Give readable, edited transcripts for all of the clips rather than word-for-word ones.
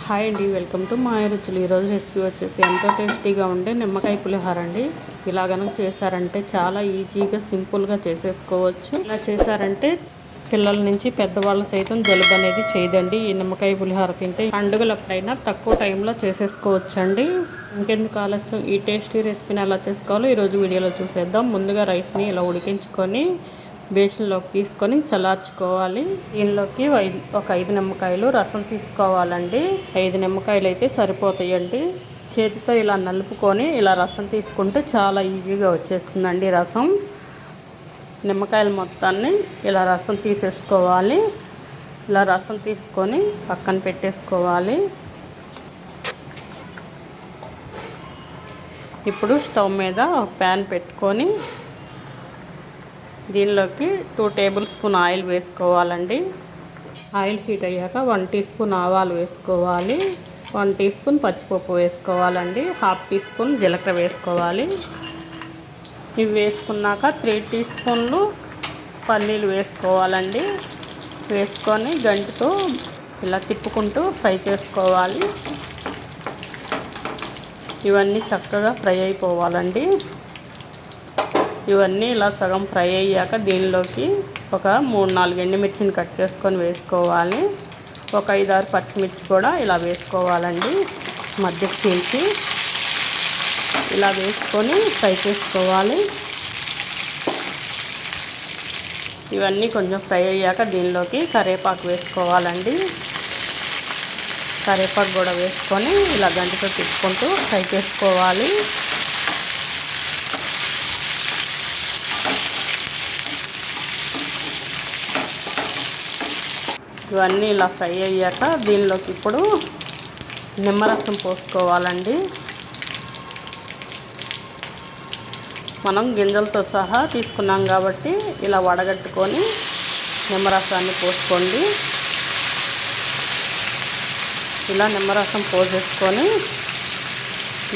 Hi అండి, welcome to మా రుచులు. ఈరోజు రెసిపీ వచ్చేసి ఎంతో టేస్టీగా ఉండే నిమ్మకాయ పులిహోర అండి. ఇలా కనుక చేశారంటే చాలా ఈజీగా సింపుల్గా చేసేసుకోవచ్చు. ఇలా చేశారంటే పిల్లల నుంచి పెద్దవాళ్ళు సైతం జలుబు అనేది చేయదండి. ఈ నిమ్మకాయ పులిహోర తింటే పండుగలప్పుడైనా తక్కువ టైంలో చేసేసుకోవచ్చు అండి. ఇంకెందుకు ఆలస్యం, ఈ టేస్టీ రెసిపీని ఎలా చేసుకోవాలో ఈరోజు వీడియోలో చూసేద్దాం. ముందుగా రైస్ని ఇలా ఉడికించుకొని బేషన్లోకి తీసుకొని చల్లార్చుకోవాలి. దీనిలోకి ఒక 5 నిమ్మకాయలు రసం తీసుకోవాలండి. 5 నిమ్మకాయలు అయితే సరిపోతాయండి. చేతితో ఇలా నలుపుకొని ఇలా రసం తీసుకుంటే చాలా ఈజీగా వచ్చేస్తుందండి రసం. నిమ్మకాయలు మొత్తాన్ని ఇలా రసం తీసేసుకోవాలి. ఇలా రసం తీసుకొని పక్కన పెట్టేసుకోవాలి. ఇప్పుడు స్టవ్ మీద ఒక ప్యాన్ పెట్టుకొని దీనిలోకి 2 టేబుల్ స్పూన్ ఆయిల్ వేసుకోవాలండి. ఆయిల్ హీట్ అయ్యాక 1 టీ స్పూన్ ఆవాలు వేసుకోవాలి. 1 టీ స్పూన్ పచ్చిపప్పు వేసుకోవాలండి. 1/2 టీ స్పూన్ జీలకర్ర వేసుకోవాలి. ఇవి వేసుకున్నాక 3 టీ స్పూన్లు పల్లీలు వేసుకోవాలండి. వేసుకొని గంటితో ఇలా తిప్పుకుంటూ ఫ్రై చేసుకోవాలి. ఇవన్నీ చక్కగా ఫ్రై అయిపోవాలండి. ఇవన్నీ ఇలా సగం ఫ్రై అయ్యాక దీనిలోకి ఒక 3-4 ఎండుమిర్చిని కట్ చేసుకొని వేసుకోవాలి. ఒక 5-6 పచ్చిమిర్చి కూడా ఇలా వేసుకోవాలండి. మధ్యకి చీల్చి ఇలా వేసుకొని ఫ్రై చేసుకోవాలి. ఇవన్నీ కొంచెం ఫ్రై అయ్యాక దీనిలోకి కరివేపాకు వేసుకోవాలండి. కరివేపాకు కూడా వేసుకొని ఇలా గంటతో తిప్పుకుంటూ ఫ్రై చేసుకోవాలి. ఇవన్నీ ఇలా ఫ్రై అయ్యాక దీనిలోకి ఇప్పుడు నిమ్మరసం పోసుకోవాలండి. మనం గింజలతో సహా తీసుకున్నాం కాబట్టి ఇలా వడగట్టుకొని నిమ్మరసాన్ని పోసుకోండి. ఇలా నిమ్మరసం పోసేసుకొని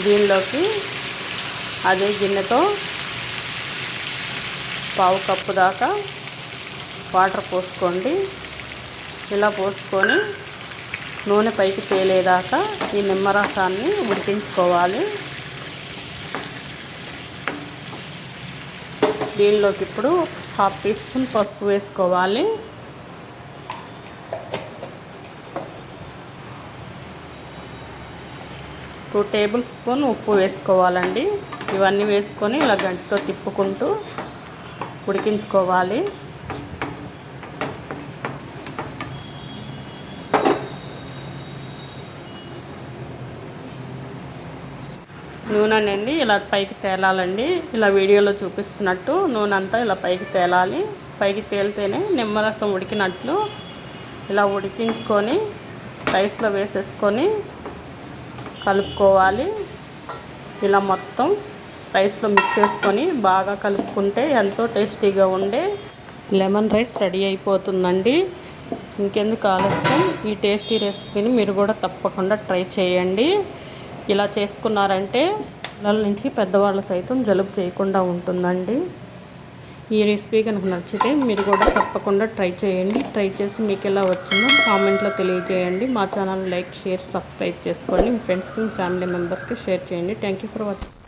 దీనిలోకి అదే గిన్నెతో 1/2 కప్పు దాకా వాటర్ పోసుకోండి. ఇలా పోసుకొని నూనె పైకి తేలేదాకా ఈ నిమ్మరసాన్ని ఉడికించుకోవాలి. దీనిలోకి ఇప్పుడు 1/2 టీ స్పూన్ పసుపు వేసుకోవాలి. టూ టేబుల్ స్పూన్ ఉప్పు వేసుకోవాలండి. ఇవన్నీ వేసుకొని ఇలా గంటతో తిప్పుకుంటూ ఉడికించుకోవాలి. నూనె అనేది ఇలా పైకి తేలాలండి. ఇలా వీడియోలో చూపిస్తున్నట్టు నూనె అంతా ఇలా పైకి తేలాలి. పైకి తేలితేనే నిమ్మరసం ఉడికినట్లు. ఇలా ఉడికించుకొని రైస్లో వేసేసుకొని కలుపుకోవాలి. ఇలా మొత్తం రైస్లో మిక్స్ చేసుకొని బాగా కలుపుకుంటే ఎంతో టేస్టీగా ఉండే లెమన్ రైస్ రెడీ అయిపోతుందండి. ఇంకెందుకు ఆలస్యం, ఈ టేస్టీ రెసిపీని మీరు కూడా తప్పకుండా ట్రై చేయండి. ఇలా చేసుకున్నారంటే పిల్లల నుంచి పెద్దవాళ్ళ సైతం జలుబు చేయకుండా ఉంటుందండి. ఈ రెసిపీ కనుక నచ్చితే మీరు కూడా తప్పకుండా ట్రై చేయండి. ట్రై చేసి మీకు ఎలా వచ్చిందో కామెంట్లో తెలియజేయండి. మా ఛానల్ లైక్, షేర్, సబ్స్క్రైబ్ చేసుకోండి. మీ ఫ్రెండ్స్కి, మీ ఫ్యామిలీ మెంబర్స్కి షేర్ చేయండి. Thank you for watching.